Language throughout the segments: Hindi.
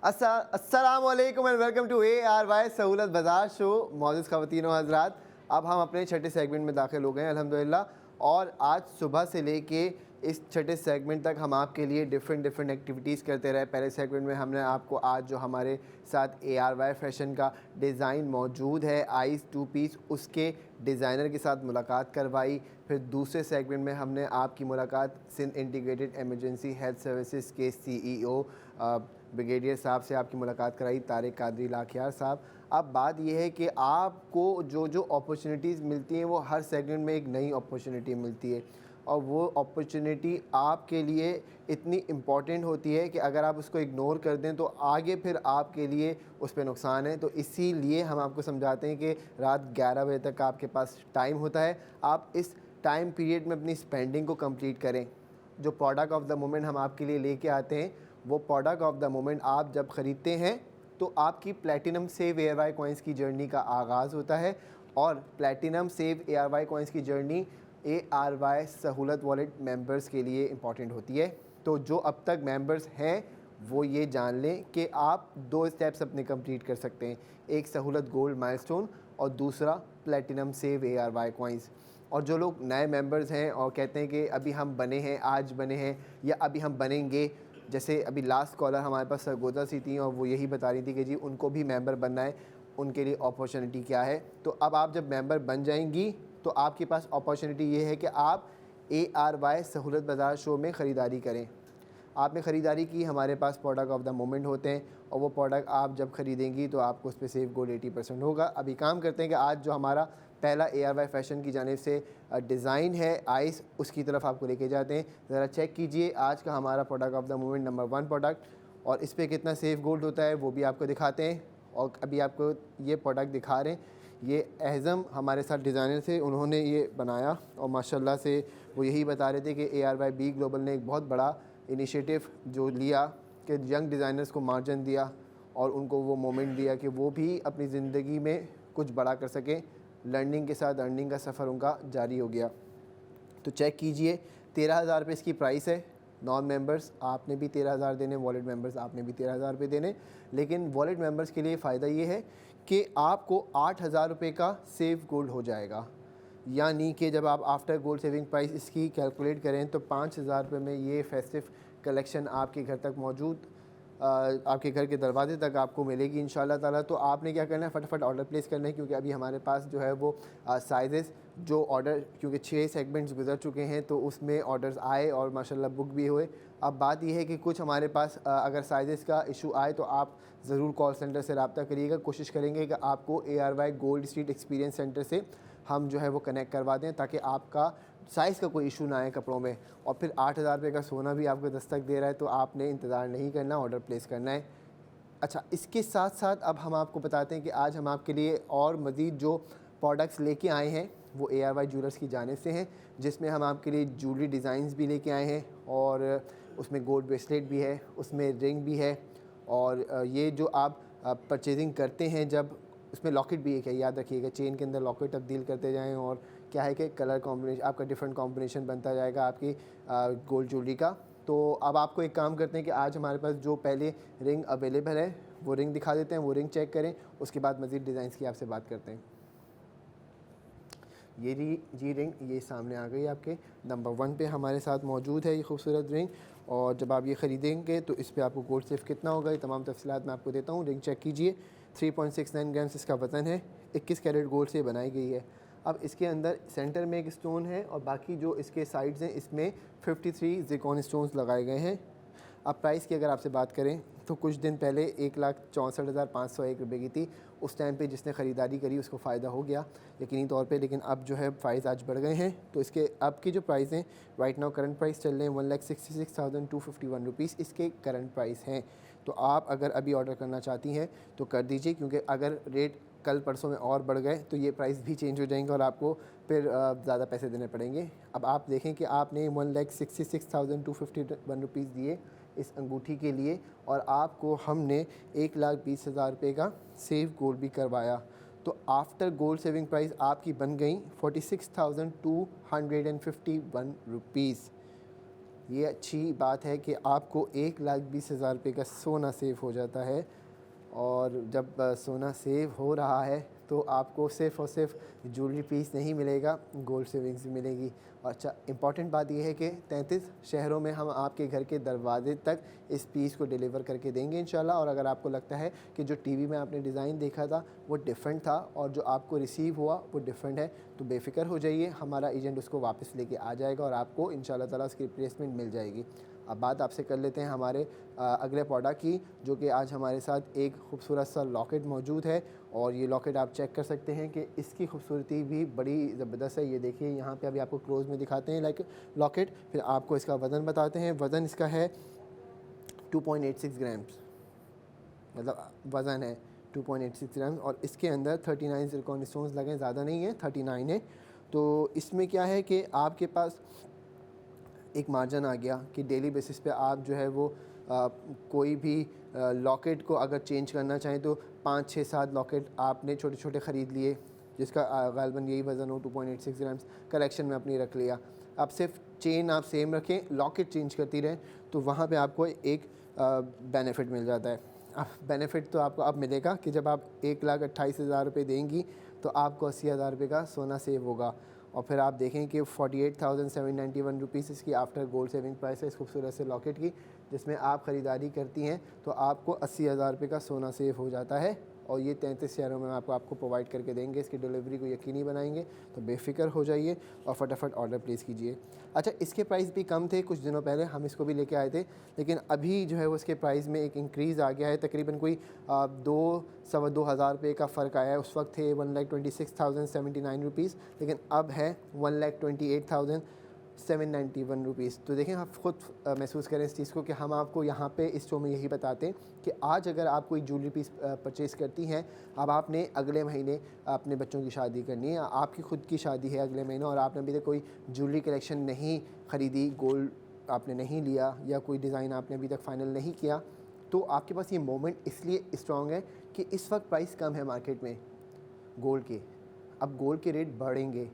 अस्सलाम वालेकुम एंड वेलकम टू ARY सहूलत बाज़ार शो। मौजूद ख़वातीन व हज़रात, अब हम अपने छठे सेगमेंट में दाखिल हो गए हैं अल्हम्दुलिल्लाह। और आज सुबह से लेके इस छठे सेगमेंट तक हम आपके लिए डिफरेंट एक्टिविटीज़ करते रहे। पहले सेगमेंट में हमने आपको आज जो हमारे साथ ARY फैशन का डिज़ाइन मौजूद है आइस 2 पीस, उसके डिज़ाइनर के साथ मुलाकात करवाई। फिर दूसरे सेगमेंट में हमने आपकी मुलाकात Sindh integrated emergency health services के CEO ब्रिगेडियर साहब से आपकी मुलाकात कराई, तारिक कादरी लाखियार साहब। अब बात यह है कि आपको जो जो अपॉर्चुनिटीज़ मिलती हैं वो हर सेगमेंट में एक नई अपॉर्चुनिटी मिलती है, और वो अपॉर्चुनिटी आपके लिए इतनी इम्पॉर्टेंट होती है कि अगर आप उसको इग्नोर कर दें तो आगे फिर आपके लिए उस पर नुकसान है। तो इसीलिए हम आपको समझाते हैं कि रात 11 बजे तक आपके पास टाइम होता है, आप इस टाइम पीरियड में अपनी स्पेंडिंग को कंप्लीट करें। जो प्रोडक्ट ऑफ द मोमेंट हम आपके लिए लेके आते हैं, वो प्रोडक्ट ऑफ द मोमेंट आप जब ख़रीदते हैं तो आपकी प्लैटिनम सेव ARY कॉइन्स की जर्नी का आगाज़ होता है। और प्लैटिनम सेव ARY कॉइन्स की जर्नी ARY सहूलत वॉलेट मेंबर्स के लिए इम्पॉर्टेंट होती है। तो जो अब तक मेंबर्स हैं वो ये जान लें कि आप 2 स्टेप्स अपने कंप्लीट कर सकते हैं, एक सहूलत गोल्ड माइलस्टोन और दूसरा प्लैटिनम सेव ARY कॉइन्स। और जो लोग नए मेंबर्स हैं और कहते हैं कि अभी हम बने हैं, आज बने हैं या अभी हम बनेंगे, जैसे अभी लास्ट कॉलर हमारे पास सरगोदा सी थी और वो यही बता रही थी कि जी उनको भी मेंबर बनना है, उनके लिए अपॉर्चुनिटी क्या है। तो अब आप जब मेंबर बन जाएंगी तो आपके पास अपॉर्चुनिटी ये है कि आप ARY सहूलत बाज़ार शो में ख़रीदारी करें। आपने ख़रीदारी की, हमारे पास प्रोडक्ट ऑफ द मोमेंट होते हैं और वो प्रोडक्ट आप जब ख़रीदेंगी तो आपको उस पर सेव गोल्ड 80% होगा। अभी काम करते हैं कि आज जो हमारा पहला ARY फैशन की जानिब से डिज़ाइन है आइस, उसकी तरफ आपको लेके जाते हैं। ज़रा चेक कीजिए आज का हमारा product of the moment number 1 product, और इस पर कितना सेव गोल्ड होता है वो भी आपको दिखाते हैं। और अभी आपको ये प्रोडक्ट दिखा रहे हैं, ये एहज़म हमारे साथ डिज़ाइनर थे, उन्होंने ये बनाया और माशाल्लाह से वो यही बता रहे थे कि ARYB ग्लोबल ने एक बहुत बड़ा इनिशिएटिव जो लिया कि यंग डिज़ाइनर्स को मार्जिन दिया और उनको वो मोमेंट दिया कि वो भी अपनी ज़िंदगी में कुछ बड़ा कर सकें। लर्निंग के साथ अर्निंग का सफ़र उनका जारी हो गया। तो चेक कीजिए, 13,000 रुपये इसकी प्राइस है। नॉन मेंबर्स आपने भी 13,000 देने, वॉलेट मेंबर्स आपने भी 13,000 रुपये देने। लेकिन वॉलेट मेंबर्स के लिए फ़ायदा ये है कि आपको 8,000 रुपये का सेव गोल्ड हो जाएगा। यानी कि जब आप आफ्टर गोल्ड सेविंग प्राइस इसकी कैलकुलेट करें तो 5,000 रुपये में ये फेस्टिव कलेक्शन आपके घर तक मौजूद, आपके घर के दरवाजे तक आपको मिलेगी इंशाल्लाह ताला। तो आपने क्या करना है, फटाफट ऑर्डर प्लेस करना है, क्योंकि अभी हमारे पास जो है वो साइज़ेस जो ऑर्डर, क्योंकि 6 सेगमेंट्स गुजर चुके हैं तो उसमें ऑर्डर्स आए और माशाल्लाह बुक भी हुए। अब बात यह है कि कुछ हमारे पास अगर साइज़ेस का इशू आए तो आप ज़रूर कॉल सेंटर से रब्ता करिएगा। कोशिश करेंगे कि आपको ARY gold street experience centre से हम जो है वो कनेक्ट करवा दें, ताकि आपका साइज़ का कोई इशू ना आए कपड़ों में। और फिर 8,000 रुपये का सोना भी आपको दस्तक दे रहा है, तो आपने इंतज़ार नहीं करना, ऑर्डर प्लेस करना है। अच्छा, इसके साथ साथ अब हम आपको बताते हैं कि आज हम आपके लिए और मज़ीद जो प्रोडक्ट्स लेके आए हैं वो ARY ज्वेलर्स की जानिब से हैं, जिसमें हम आपके लिए ज्वेलरी डिज़ाइंस भी लेके आए हैं और उसमें गोल्ड ब्रेसलेट भी है, उसमें रिंग भी है। और ये जो आप परचेजिंग करते हैं जब, उसमें लॉकेट भी एक है, याद रखिएगा, चेन के अंदर लॉकेट तब्दील करते जाएं और क्या है कि कलर कॉम्बिनेशन आपका डिफरेंट कॉम्बिनेशन बनता जाएगा आपकी गोल्ड ज्वेलरी का। तो अब आपको एक काम करते हैं कि आज हमारे पास जो पहले रिंग अवेलेबल है वो रिंग दिखा देते हैं, वो रिंग चेक करें, उसके बाद मज़ीद डिज़ाइंस की आपसे बात करते हैं। ये जी रिंग ये सामने आ गई आपके नंबर 1 पे हमारे साथ मौजूद है ये खूबसूरत रिंग। और जब आप ये ख़रीदेंगे तो इस पर आपको गोल्ड सेफ कितना होगा, ये तमाम तफसीलात मैं आपको देता हूँ। रिंग चेक कीजिए, 3.69 ग्राम्स इसका वज़न है, 21 कैरेट गोल्ड से बनाई गई है। अब इसके अंदर सेंटर में एक स्टोन है और बाकी जो इसके साइड्स हैं इसमें 53 ज़िरकॉन स्टोन्स लगाए गए हैं। अब प्राइस की अगर आपसे बात करें तो कुछ दिन पहले 1,64,501 रुपये की थी। उस टाइम पे जिसने ख़रीदारी करी उसको फ़ायदा हो गया यकीनी तौर पे। लेकिन अब जो है प्राइस आज बढ़ गए हैं, तो इसके अब की जो प्राइस हैं राइट नाउ करंट प्राइस चल रहे हैं 1,66,251 रुपीज़ इसके करंट प्राइस हैं। तो आप अगर अभी ऑर्डर करना चाहती हैं तो कर दीजिए, क्योंकि अगर रेट कल परसों में और बढ़ गए तो ये प्राइस भी चेंज हो जाएंगे और आपको फिर ज़्यादा पैसे देने पड़ेंगे। अब आप देखें कि आपने 1,66,251 रुपीज़ दिए इस अंगूठी के लिए और आपको हमने 1,20,000 रुपये का सेव गोल्ड भी करवाया। तो आफ्टर गोल्ड सेविंग प्राइस आपकी बन गई 46,251 रुपीज़। ये अच्छी बात है कि आपको 1,20,000 रुपये का सोना सेव हो जाता है। और जब सोना सेव हो रहा है तो आपको सिर्फ़ और सिर्फ ज्वेलरी पीस नहीं मिलेगा, गोल्ड सेविंग्स भी मिलेगी। और अच्छा, इम्पॉर्टेंट बात यह है कि 33 शहरों में हम आपके घर के दरवाजे तक इस पीस को डिलीवर करके देंगे इंशाल्लाह। और अगर आपको लगता है कि जो टीवी में आपने डिज़ाइन देखा था वो डिफरेंट था और जो आपको रिसीव हुआ वो डिफरेंट है, तो बेफ़िक्र हो जाइए, हमारा एजेंट उसको वापस लेके आ जाएगा और आपको इंशाल्लाह ताला उसकी रिप्लेसमेंट मिल जाएगी। अब बात आपसे कर लेते हैं हमारे अगले प्रोडक्ट की, जो कि आज हमारे साथ एक खूबसूरत सा लॉकेट मौजूद है। और ये लॉकेट आप चेक कर सकते हैं कि इसकी खूबसूरती भी बड़ी ज़बरदस्त है। ये देखिए यहाँ पे अभी आपको क्लोज में दिखाते हैं लाइक लॉकेट, फिर आपको इसका वज़न बताते हैं। वज़न इसका है 2.86 ग्राम्स, मतलब वज़न है 2.86 ग्राम। और इसके अंदर 39 ज़िरकॉन स्टोन्स लगे, ज़्यादा नहीं है, 39 है। तो इसमें क्या है कि आपके पास एक मार्जिन आ गया कि डेली बेसिस पे आप जो है वो कोई भी लॉकेट को अगर चेंज करना चाहें तो 5, 6, 7 लॉकेट आपने छोटे छोटे ख़रीद लिए, जिसका गालबन यही वज़न हो 2.86 ग्राम्स, कलेक्शन में अपनी रख लिया। आप सिर्फ चेन आप सेम रखें, लॉकेट चेंज करती रहें, तो वहाँ पे आपको एक बेनिफिट मिल जाता है। अब बेनिफिट तो आपको अब मिलेगा कि जब आप 1,28,000 रुपये देंगी तो आपको 80,000 रुपये का सोना सेव होगा। और फिर आप देखें कि 48,791 रुपीज़ इसकी आफ्टर गोल्ड सेविंग प्राइस है इस खूबसूरत से लॉकेट की, जिसमें आप ख़रीदारी करती हैं तो आपको 80,000 रुपये का सोना सेव हो जाता है। और ये 33 शहरों में आपको प्रोवाइड करके देंगे। इसकी डिलीवरी को यकीनी बनाएंगे, तो बेफ़िक्र हो जाइए और फटाफट ऑर्डर प्लेस कीजिए। अच्छा, इसके प्राइस भी कम थे, कुछ दिनों पहले हम इसको भी लेके आए थे, लेकिन अभी जो है वो इसके प्राइस में एक इंक्रीज़ आ गया है। तकरीबन कोई 2-2.25 रुपये का फ़र्क आया है। उस वक्त थे 1,26,079 रुपीज़, लेकिन अब है 1,28,791 रुपीज़। तो देखें, आप ख़ुद महसूस करें इस चीज़ को कि हम आपको यहाँ पे इस शो में यही बताते हैं कि आज अगर आप कोई ज्वेलरी पीस परचेज़ करती हैं, अब आपने अगले महीने अपने बच्चों की शादी करनी है, आपकी ख़ुद की शादी है अगले महीने, और आपने अभी तक कोई ज्वेलरी कलेक्शन नहीं ख़रीदी, गोल्ड आपने नहीं लिया या कोई डिज़ाइन आपने अभी तक फ़ाइनल नहीं किया, तो आपके पास ये मोमेंट इसलिए स्ट्रॉन्ग है कि इस वक्त प्राइस कम है मार्केट में गोल्ड के। अब गोल्ड के रेट बढ़ेंगे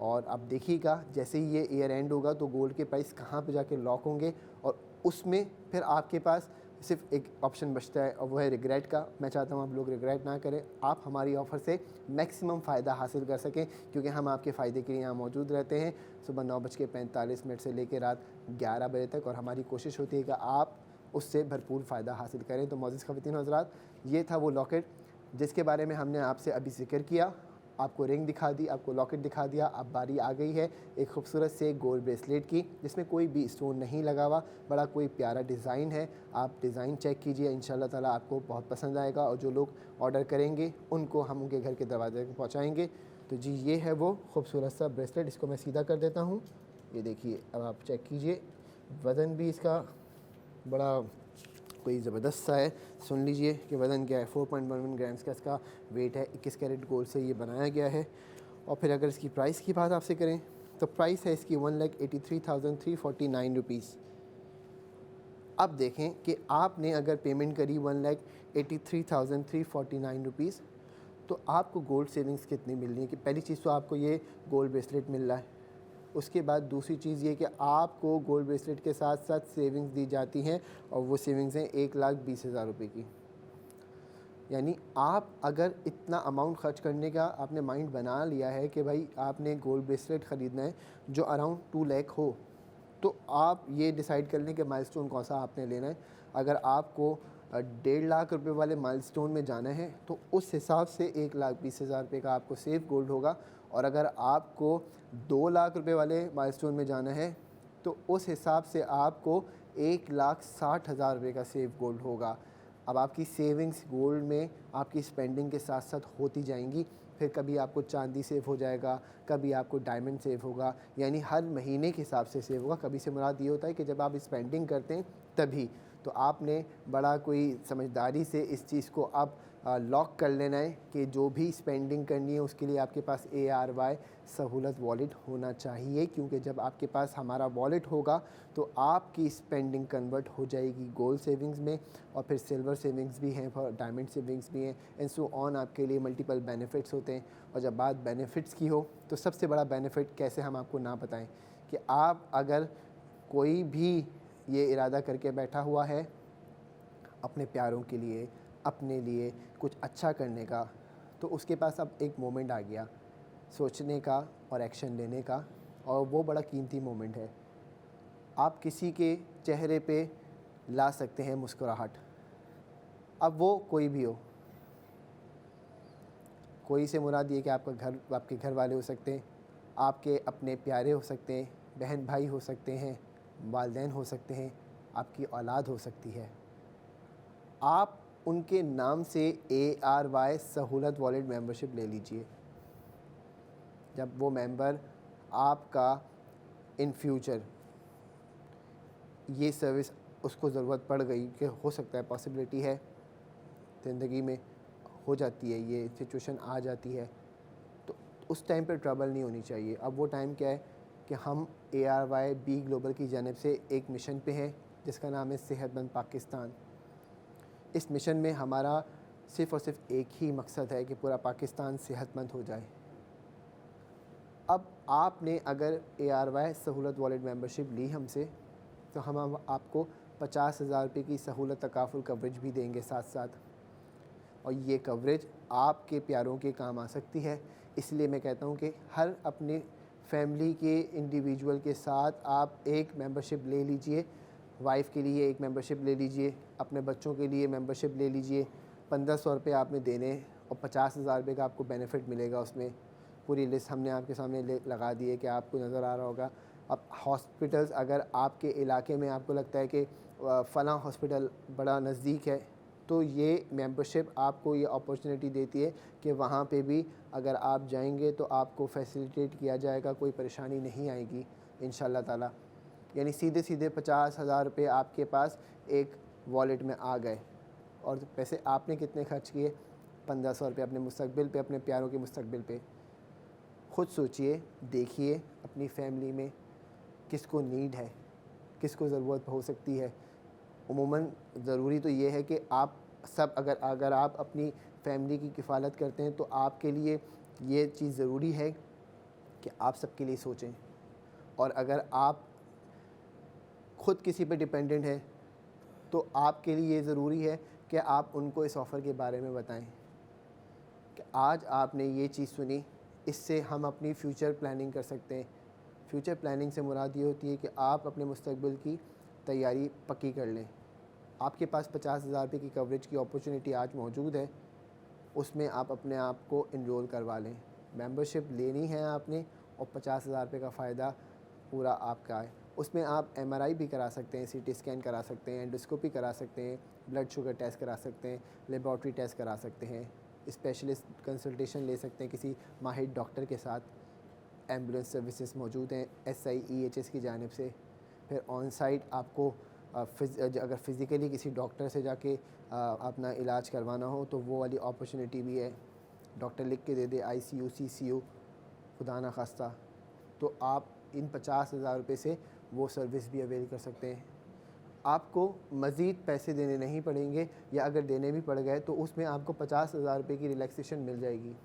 और आप देखिएगा जैसे ही ये ईयर एंड होगा तो गोल्ड के प्राइस कहाँ पे जाके लॉक होंगे, और उसमें फिर आपके पास सिर्फ एक ऑप्शन बचता है और वो है रिग्रेट का। मैं चाहता हूँ आप लोग रिग्रेट ना करें, आप हमारी ऑफ़र से मैक्सिमम फ़ायदा हासिल कर सकें, क्योंकि हम आपके फ़ायदे के लिए यहाँ मौजूद रहते हैं सुबह 9:45 से लेकर रात 11 बजे तक, और हमारी कोशिश होती है कि आप उससे भरपूर फ़ायदा हासिल करें। तो मोअज़्ज़िज़ ख़वातीन और हज़रात, ये था वो लॉकेट जिसके बारे में हमने आपसे अभी ज़िक्र किया। आपको रिंग दिखा दी, आपको लॉकेट दिखा दिया, अब बारी आ गई है एक खूबसूरत से गोल्ड ब्रेसलेट की, जिसमें कोई भी स्टोन नहीं लगा हुआ, बड़ा कोई प्यारा डिज़ाइन है। आप डिज़ाइन चेक कीजिए, इंशाल्लाह ताला आपको बहुत पसंद आएगा, और जो लोग ऑर्डर करेंगे उनको हम उनके घर के दरवाजे तक पहुँचाएँगे। तो जी, ये है वो खूबसूरत सा ब्रेसलेट। इसको मैं सीधा कर देता हूँ, ये देखिए, अब आप चेक कीजिए, वज़न भी इसका बड़ा कोई ज़बरदस्त सा है। सुन लीजिए कि वज़न क्या है, 4.11 ग्राम्स का इसका वेट है। 21 कैरेट गोल्ड से ये बनाया गया है। और फिर अगर इसकी प्राइस की बात आपसे करें तो प्राइस है इसकी 1,83,349 रुपीज़। अब देखें कि आपने अगर पेमेंट करी 1,83,349 रुपीज़, तो आपको गोल्ड सेविंग्स कितनी मिल रही है। कि पहली चीज़ तो आपको ये गोल्ड ब्रेसलेट मिल रहा है, उसके बाद दूसरी चीज़ ये कि आपको गोल्ड ब्रेसलेट के साथ साथ सेविंग्स दी जाती हैं, और वो सेविंग्स हैं 1,20,000 रुपये की। यानी आप अगर इतना अमाउंट ख़र्च करने का आपने माइंड बना लिया है कि भाई आपने गोल्ड ब्रेसलेट ख़रीदना है जो अराउंड 2 लाख हो, तो आप ये डिसाइड कर लें कि माइलस्टोन कौन सा आपने लेना है। अगर आपको 1.5 लाख रुपए वाले माइलस्टोन में जाना है तो उस हिसाब से 1,20,000 रुपये का आपको सेफ गोल्ड होगा, और अगर आपको 2 लाख रुपए वाले माइलस्टोन में जाना है तो उस हिसाब से आपको 1,60,000 रुपये का सेफ गोल्ड होगा। अब आपकी सेविंग्स गोल्ड में आपकी स्पेंडिंग के साथ साथ होती जाएंगी। फिर कभी आपको चांदी सेव हो जाएगा, कभी आपको डायमंड सेव होगा, यानी हर महीने के हिसाब से सेव होगा। कभी से मुराद ये होता है कि जब आप स्पेंडिंग करते हैं तभी। तो आपने बड़ा कोई समझदारी से इस चीज़ को अब लॉक कर लेना है कि जो भी स्पेंडिंग करनी है उसके लिए आपके पास ARY सहूलत वॉलेट होना चाहिए, क्योंकि जब आपके पास हमारा वॉलेट होगा तो आपकी स्पेंडिंग कन्वर्ट हो जाएगी गोल्ड सेविंग्स में, और फिर सिल्वर सेविंग्स भी हैं और डायमंड सेविंग्स भी हैं, एंड सो ऑन। आपके लिए मल्टीपल बेनिफिट्स होते हैं। और जब बात बेनिफिट्स की हो तो सबसे बड़ा बेनिफिट कैसे हम आपको ना बताएं कि आप अगर कोई भी ये इरादा करके बैठा हुआ है अपने प्यारों के लिए, अपने लिए कुछ अच्छा करने का, तो उसके पास अब एक मोमेंट आ गया सोचने का और एक्शन लेने का, और वो बड़ा कीमती मोमेंट है। आप किसी के चेहरे पे ला सकते हैं मुस्कुराहट, अब वो कोई भी हो। कोई से मुराद ये कि आपके घर वाले हो सकते हैं, आपके अपने प्यारे हो सकते हैं, बहन भाई हो सकते हैं, वालिदैन हो सकते हैं, आपकी औलाद हो सकती है। आप उनके नाम से ARY सहूलत वॉलेट मेंबरशिप ले लीजिए। जब वो मेंबर आपका इन फ्यूचर ये सर्विस उसको ज़रूरत पड़ गई, कि हो सकता है पॉसिबिलिटी है ज़िंदगी में हो जाती है, ये सिचुएशन आ जाती है, तो उस टाइम पे ट्रबल नहीं होनी चाहिए। अब वो टाइम क्या है कि हम ARY बी ग्लोबल की जानिब से एक मिशन पे हैं जिसका नाम है सेहतमंद पाकिस्तान। इस मिशन में हमारा सिर्फ़ और सिर्फ एक ही मकसद है कि पूरा पाकिस्तान सेहतमंद हो जाए। अब आपने अगर ARY सहूलत वॉलेट मेंबरशिप ली हमसे, तो हम आपको 50,000 रुपये की सहूलत तकाफुल कवरेज भी देंगे साथ साथ, और ये कवरेज आपके प्यारों के काम आ सकती है। इसलिए मैं कहता हूँ कि हर अपने फैमिली के इंडिविजुअल के साथ आप एक मेंबरशिप ले लीजिए। वाइफ के लिए एक मेंबरशिप ले लीजिए, अपने बच्चों के लिए मेंबरशिप ले लीजिए। 1500 रुपये आपने देने और 50,000 रुपये का आपको बेनिफिट मिलेगा। उसमें पूरी लिस्ट हमने आपके सामने लगा दी है कि आपको नज़र आ रहा होगा। अब हॉस्पिटल्स, अगर आपके इलाके में आपको लगता है कि फ़लाँ हॉस्पिटल बड़ा नज़दीक है, तो ये मेंबरशिप आपको ये अपॉर्चुनिटी देती है कि वहाँ पे भी अगर आप जाएंगे तो आपको फैसिलिटेट किया जाएगा, कोई परेशानी नहीं आएगी इंशाल्लाह ताला। यानी सीधे सीधे 50,000 रुपये आपके पास एक वॉलेट में आ गए, और पैसे आपने कितने खर्च किए? 1500 रुपये अपने मुस्तकबिल पे, अपने प्यारों के मुस्तकबिल पे। ख़ुद सोचिए, देखिए अपनी फैमिली में किसको नीड है, किसको ज़रूरत हो सकती है। उमूमन ज़रूरी तो ये है कि आप सब अगर आप अपनी फैमिली की किफ़ालत करते हैं, तो आपके लिए ये चीज़ ज़रूरी है कि आप सबके लिए सोचें। और अगर आप ख़ुद किसी पे डिपेंडेंट हैं, तो आपके लिए ये ज़रूरी है कि आप उनको इस ऑफ़र के बारे में बताएं कि आज आपने ये चीज़ सुनी, इससे हम अपनी फ़्यूचर प्लानिंग कर सकते हैं। फ्यूचर प्लानिंग से मुराद ये होती है कि आप अपने मुस्तकबिल की तैयारी पक्की कर लें। आपके पास 50,000 रुपये की कवरेज की अपॉर्चुनिटी आज मौजूद है, उसमें आप अपने आप को इनरोल करवा लें। मेंबरशिप लेनी है आपने, और 50,000 रुपये का फ़ायदा पूरा आपका है। उसमें आप MRI भी करा सकते हैं, CT स्कैन करा सकते हैं, एंडोस्कोपी करा सकते हैं, ब्लड शुगर टेस्ट करा सकते हैं, लेबॉर्ट्री टेस्ट करा सकते हैं, स्पेशलिस्ट कंसल्टेशन ले सकते हैं किसी माहिर डॉक्टर के साथ। एम्बुलेंस सर्विसेज मौजूद हैं SIEHS की जानिब से। फिर ऑन साइट आपको अगर फ़िज़िकली किसी डॉक्टर से जाके अपना इलाज करवाना हो, तो वो वाली अपॉर्चुनिटी भी है। डॉक्टर लिख के दे दे ICU CCU खुदा ना खास्ता, तो आप इन 50,000 रुपये से वो सर्विस भी अवेल कर सकते हैं। आपको मज़ीद पैसे देने नहीं पड़ेंगे, या अगर देने भी पड़ गए तो उसमें आपको 50,000 रुपये की रिलैक्सेशन मिल जाएगी।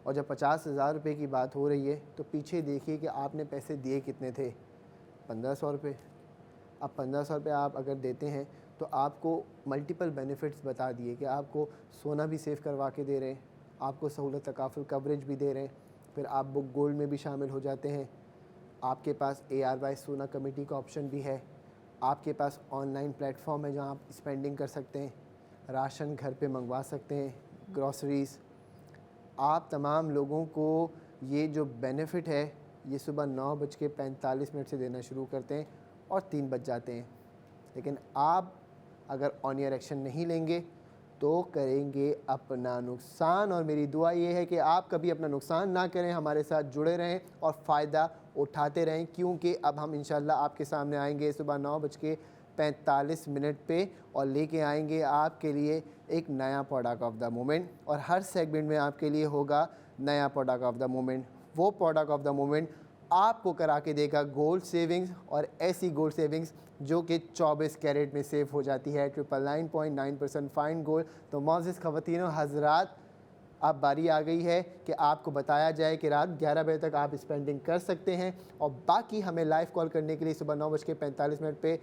और जब 50,000 रुपये की बात हो रही है, तो पीछे देखिए कि आपने पैसे दिए कितने थे? 1500 रुपये। अब 1500 रुपये आप अगर देते हैं, तो आपको मल्टीपल बेनिफिट्स बता दिए कि आपको सोना भी सेव करवा के दे रहे हैं, आपको सहूलत तकाफुल कवरेज भी दे रहे हैं, फिर आप बुक गोल्ड में भी शामिल हो जाते हैं, आपके पास ARY सोना कमेटी का ऑप्शन भी है, आपके पास ऑनलाइन प्लेटफॉर्म है जहाँ आप स्पेंडिंग कर सकते हैं, राशन घर पे मंगवा सकते हैं, ग्रॉसरीज़। आप तमाम लोगों को ये जो बेनिफिट है, ये सुबह 9:45 से देना शुरू करते हैं और 3 बज जाते हैं। लेकिन आप अगर ऑन ईयर एक्शन नहीं लेंगे तो करेंगे अपना नुकसान, और मेरी दुआ ये है कि आप कभी अपना नुकसान ना करें, हमारे साथ जुड़े रहें और फ़ायदा उठाते रहें, क्योंकि अब हम इंशाल्लाह आपके सामने आएंगे सुबह 9:45 पे, और लेके आएंगे आपके लिए एक नया प्रोडक्ट ऑफ द मोमेंट, और हर सेगमेंट में आपके लिए होगा नया प्रोडक्ट ऑफ द मोमेंट। वो प्रोडक्ट ऑफ द मोमेंट आपको करा के देगा गोल्ड सेविंग्स, और ऐसी गोल्ड सेविंग्स जो कि 24 कैरेट में सेव हो जाती है, 999.9% फाइन गोल्ड। तो मोअज़्ज़िज़ ख़वातीनो हज़रात, अब बारी आ गई है कि आपको बताया जाए कि रात 11 बजे तक आप स्पेंडिंग कर सकते हैं। और बाकी हमें लाइव कॉल करने के लिए सुबह 9:45 पे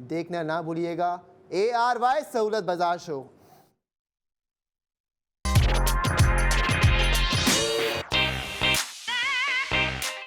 देखना ना भूलिएगा ARY सहूलत बाजार शो।